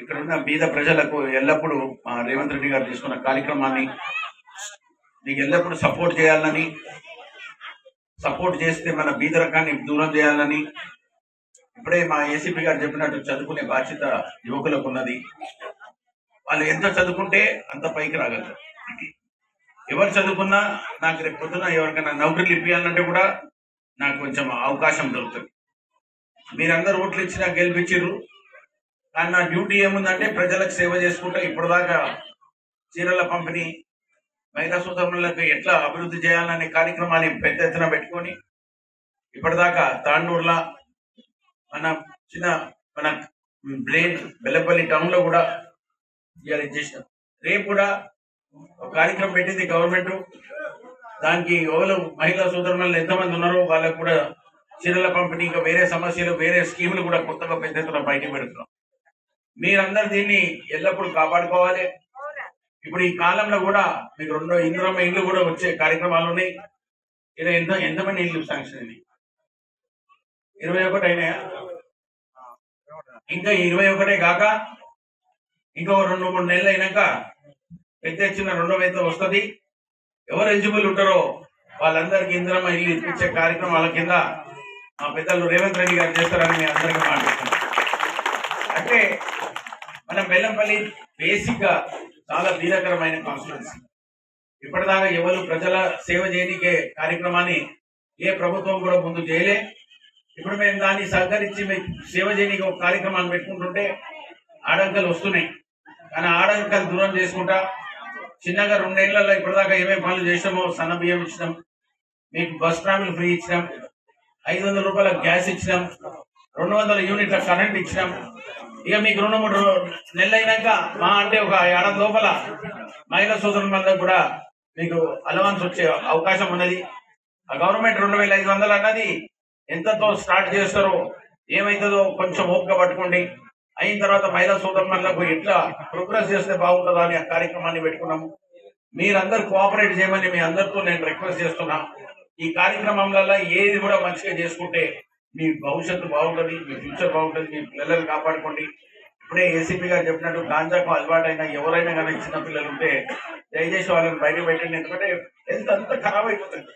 ఇక్కడున్న బీద ప్రజలకు ఎల్లప్పుడూ రేవంత్ రెడ్డి గారు తీసుకున్న కార్యక్రమాన్ని మీకు ఎల్లప్పుడూ సపోర్ట్ చేయాలని, సపోర్ట్ చేస్తే మన బీద రకాన్ని దూరం చేయాలని ఇప్పుడే మా ఏసీపీ గారు చెప్పినట్టు చదువుకునే బాధ్యత యువకులకు ఉన్నది. వాళ్ళు ఎంత చదువుకుంటే అంత పైకి రాగలరు. ఎవరు చదువుకున్నా నాకు రేపు పొద్దున ఎవరికైనా నౌకరీలు ఇప్పించాలంటే కూడా నాకు కొంచెం అవకాశం దొరుకుతుంది. మీరందరూ ఓట్లు ఇచ్చినా గెలిపించారు, కానీ నా డ్యూటీ ఏముందంటే ప్రజలకు సేవ చేసుకుంటా ఇప్పటిదాకా చీరల పంపిణీ, మహిళా సోదరులకు ఎట్లా అభివృద్ధి చేయాలనే కార్యక్రమాన్ని పెద్ద ఎత్తున పెట్టుకొని ఇప్పటిదాకా తాండూరులో మన బ్రెయిన్ బెల్లపల్లి టౌన్ లో కూడా ఇవాళ చేసినాం. రేపు కూడా ఒక కార్యక్రమం పెట్టింది గవర్నమెంట్. దానికి ఎవరు మహిళా సోదరులు ఎంతమంది ఉన్నారో వాళ్ళకు కూడా చీరల పంపిణీ, ఇంకా వేరే సమస్యలు, వేరే స్కీములు కూడా కొత్తగా పెద్ద ఎత్తున బయటకు పెడుతున్నాం. మీరందరూ దీన్ని ఎల్లప్పుడూ కాపాడుకోవాలి. ఇప్పుడు ఈ కాలంలో కూడా మీకు 2 ఇందిరమ్మ ఇళ్ళు కూడా వచ్చే కార్యక్రమాలు ఉన్నాయి. ఇలా ఎంతమంది ఇళ్ళు శాంక్షన్ అయింది? 21 అయినాయా? ఇంకా 21 కాక ఇంకో 2-3 నెలలు అయినాక పెద్ద ఎత్తున 2వ విడత వస్తుంది. ఎవరు ఎలిజిబుల్ ఉంటారో వాళ్ళందరికీ ఇందిరమ్మ ఇల్లు ఇప్పించే కార్యక్రమాల కింద మా పెద్దలు రేవంత్ రెడ్డి గారు చేస్తారని మేము అందరికీ మాట్లాడుతున్నాం. అంటే మనం బెల్లంపల్లి బేసిక్ గా చాలా బీదకరమైన కాన్స్టిట్యున్సీ. ఇప్పటిదాకా ఎవరు ప్రజల సేవ చేయనికే కార్యక్రమాన్ని ఏ ప్రభుత్వం కూడా ముందు చేయలే. ఇప్పుడు మేము దాన్ని సహకరించి మీకు సేవ చేయడానికి ఒక కార్యక్రమాన్ని పెట్టుకుంటుంటే ఆడంకలు వస్తున్నాయి. కానీ ఆడంకలు దూరం చేసుకుంటా చిన్నగా 2 ఏళ్లలో ఇప్పటిదాకా ఏమేమి పనులు చేసామో, సన్న బియ్యం ఇచ్చినాం, మీకు బస్ ట్రావెల్ ఫ్రీ ఇచ్చినాం, 500 రూపాయల గ్యాస్ ఇచ్చినాం, 200 యూనిట్ల కరెంట్ ఇచ్చినాం. ఇక మీకు 2-3 నెలలు అయినాక మా అంటే ఒక ఏడాది లోపల మహిళా సోదరులందరూ కూడా మీకు అలవన్స్ వచ్చే అవకాశం ఉన్నది. ఆ గవర్నమెంట్ 2500 అన్నది ఎంతతో స్టార్ట్ చేస్తారో ఏమైతుందో కొంచెం ఓపిక పట్టుకోండి. అయిన తర్వాత మహిళా సోదరులకు ఎట్లా ప్రోగ్రెస్ చేస్తే బాగుంటుందో అని ఆ కార్యక్రమాన్ని పెట్టుకున్నాము. మీరందరూ కోఆపరేట్ చేయమని మీ అందరితో నేను రిక్వెస్ట్ చేస్తున్నా. ఈ కార్యక్రమంలో ఏది కూడా మంచిగా చేసుకుంటే మీ భవిష్యత్తు బాగుంటుంది, మీ ఫ్యూచర్ బాగుంటుంది, మీ పిల్లలను కాపాడుకోండి. ఇప్పుడే ఏసీపీ గారు చెప్పినట్టు గాంజాకు అలవాటైనా ఎవరైనా కానీ చిన్న పిల్లలు ఉంటే దయచేసి వాళ్ళని బయట పెట్టండి. ఎందుకంటే హెల్త్ అంతా ఖరాబ్ అయిపోతుంది,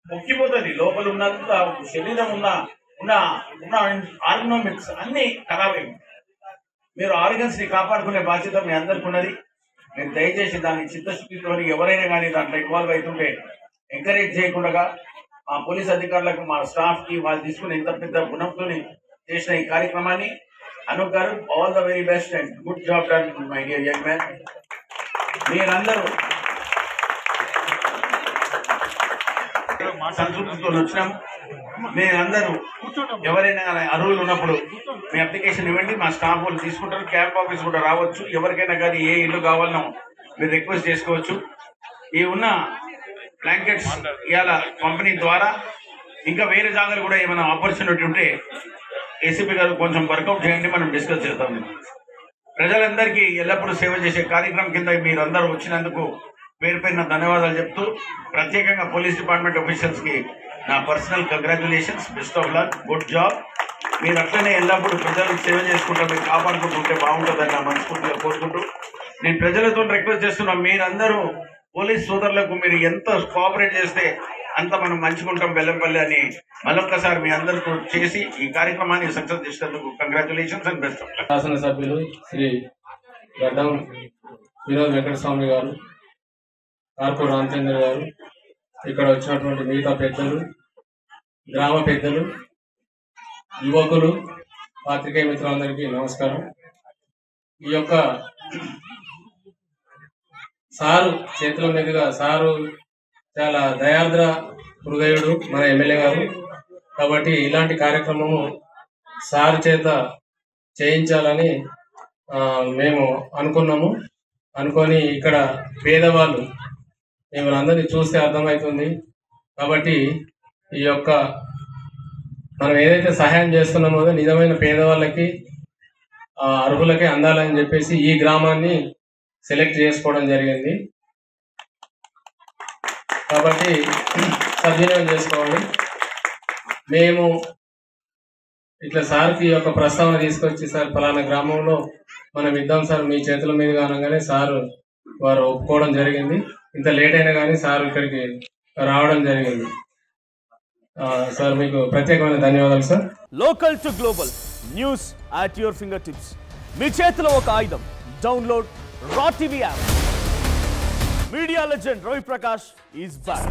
మొక్కిపోతుంది. లోపల ఉన్నంత శరీరం ఉన్న ఆర్గనోమిక్స్ అన్ని ఖరాబ్ అయిపోతుంది. మీరు ఆర్గన్స్ ని కాపాడుకునే బాధ్యత మీ అందరికి ఉన్నది. మీరు దయచేసి దాన్ని చిత్తశుద్ధితో ఎవరైనా కానీ దాంట్లో ఇన్వాల్వ్ అవుతుంటే ఎంకరేజ్ చేయకుండా మా పోలీస్ అధికారులకు, మా స్టాఫ్ కి వాళ్ళు తీసుకుని ఎంత పెద్ద గుణంతో చేసిన ఈ కార్యక్రమాన్ని అనూప్ గారు all the very best and good job done my dear young man. మీరందరూ సంతృప్తితో వచ్చినాం. మీరందరూ ఎవరైనా అర్హులు ఉన్నప్పుడు మీ అప్లికేషన్ ఇవ్వండి, మా స్టాఫ్ వాళ్ళు తీసుకుంటారు. క్యాంప్ ఆఫీస్ కూడా రావచ్చు. ఎవరికైనా కానీ ఏ ఇల్లు కావాలనో మీరు రిక్వెస్ట్ చేసుకోవచ్చు. ఈ ఉన్న బ్లాంకెట్స్ ఇవాళ కంపెనీ ద్వారా ఇంకా వేరే జాగాలు కూడా ఏమైనా ఆపర్చునిటీ ఉంటే ఏసీపీ గారు కొంచెం వర్కౌట్ చేయండి, మనం డిస్కస్ చేద్దాం. ప్రజలందరికీ ఎల్లప్పుడూ సేవ చేసే కార్యక్రమం కింద మీరు అందరూ వచ్చినందుకు పేరు పేరున ధన్యవాదాలు చెప్తూ, ప్రత్యేకంగా పోలీస్ డిపార్ట్మెంట్ ఆఫీసర్స్ కి నా personal congratulations, best of luck, good job. మీరు అట్లనే ఎల్లప్పుడూ ప్రజలకు సేవ చేసుకుంటూ మీరు కాపాడుకుంటూ ఉంటే బాగుంటుందని నా మనస్ఫూర్తిగా కోరుకుంటూ నేను ప్రజలతో రిక్వెస్ట్ చేస్తున్నా. మీరందరూ పోలీస్ సోదరులకు మీరు ఎంత కోఆపరేట్ చేస్తే అంత మనం మంచుకుంటాం బెల్లంపల్లి అని మరొకసారి మీ అందరితో చేసి ఈ కార్యక్రమాన్ని సక్సెస్ చేసినందుకు కంగ్రాచులేషన్స్ అండ్ బెస్ట్. శాసనసభ్యులు శ్రీ గడ్డం వినోద్ వెంకటస్వామి గారు, కార్పూర్ రామచంద్ర గారు, ఇక్కడ వచ్చినటువంటి మిగతా పెద్దలు, గ్రామ పెద్దలు, యువకులు, పాత్రికేయ మిత్రులందరికీ నమస్కారం. ఈ యొక్క సారు చేతుల మీదుగా, సారు చాలా దయార్ద్ర హృదయుడు మన ఎమ్మెల్యే గారు, కాబట్టి ఇలాంటి కార్యక్రమము సారు చేత చేయించాలని మేము అనుకొని ఇక్కడ పేదవాళ్ళు మిమ్మల్ని అందరినీ చూస్తే అర్థమవుతుంది. కాబట్టి ఈ యొక్క మనం ఏదైతే సహాయం చేస్తున్నామో నిజమైన పేదవాళ్ళకి, అర్హులకే అందాలని చెప్పేసి ఈ గ్రామాన్ని సెలెక్ట్ చేసుకోవడం జరిగింది. కాబట్టి సద్వినియోగం చేసుకోవాలి. మేము ఇట్లా సార్కి ఒక ప్రస్తావన తీసుకొచ్చి సార్ ఫలానా గ్రామంలో మనం ఇద్దాం సార్ మీ చేతుల మీద అనగానే సారు వారు ఒప్పుకోవడం జరిగింది. ఇంత లేట్ అయినా కానీ సార్ ఇక్కడికి రావడం జరిగింది. సార్ మీకు ప్రత్యేకమైన ధన్యవాదాలు sir. Local to global news at your finger tips. మీ చేతిలో ఒక ఆయుధం. Download Raw TV app. Media legend Ravi Prakash is back.